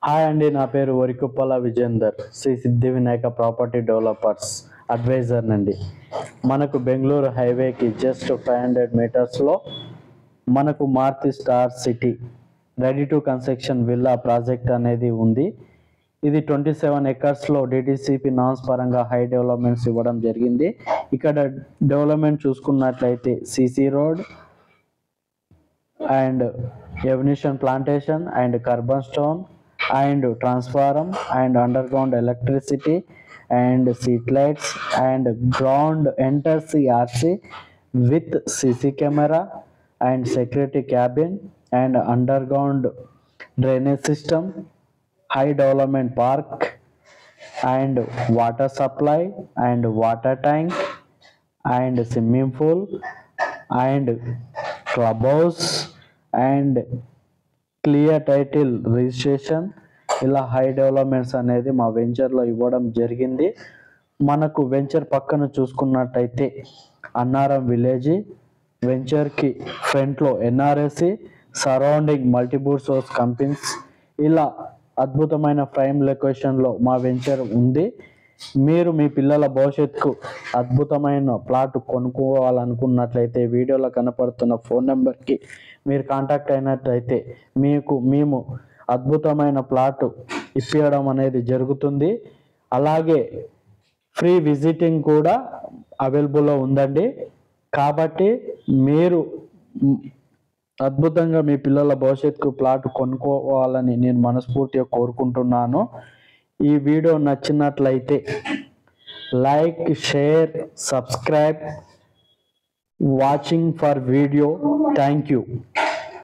Hi అండి, నా పేరు వరికుప్పల విజేందర్, శ్రీ సిద్ధి వినాయక ప్రాపర్టీ డెవలపర్స్ అడ్వైజర్ అండి. మనకు బెంగళూరు హైవేకి జస్ట్ 500 మీటర్స్లో మనకు Maruti star city ready to construction villa project అనేది ఉంది. ఇది 27 ఎకర్స్లో డిటిసిపి నామ్స్ పరంగా హై డెవలప్మెంట్స్ ఇవ్వడం జరిగింది. ఇక్కడ డెవలప్మెంట్ చూసుకున్నట్లయితే సిసి రోడ్ అండ్ ఎవెన్యూషన్ plantation and carbon stone and transform and underground electricity and street lights and ground enter CRC with CC camera and security cabin and underground drainage system, high development park and water supply and water tank and swimming pool and clubhouse and clear title registration. ఇలా high developments అనేది మా వెంచర్లో ఇవ్వడం జరిగింది. మనకు venture పక్కన చూసుకున్నట్టయితే Annaram village, వెంచర్కి ఫ్రంట్లో NRSC, surrounding multiple source companies, ఇలా అద్భుతమైన ప్రైమ్ లొకేషన్లో మా వెంచర్ ఉంది. మీరు మీ పిల్లల భవిష్యత్తుకు అద్భుతమైన ప్లాట్ కొనుక్కోవాలనుకున్నట్లయితే వీడియోలో కనపడుతున్న ఫోన్ నెంబర్కి మీరు కాంటాక్ట్ అయినట్లయితే మేము అద్భుతమైన ప్లాట్ ఇప్పించడం అనేది జరుగుతుంది. అలాగే ఫ్రీ విజిటింగ్ కూడా అవైలబుల్లో ఉందండి. కాబట్టి మీరు అద్భుతంగా మీ పిల్లల భవిష్యత్తుకు ప్లాట్ కొనుక్కోవాలని నేను మనస్ఫూర్తిగా కోరుకుంటున్నాను. ఈ వీడియో నచ్చినట్లయితే like, share, subscribe, watching for video. Thank you.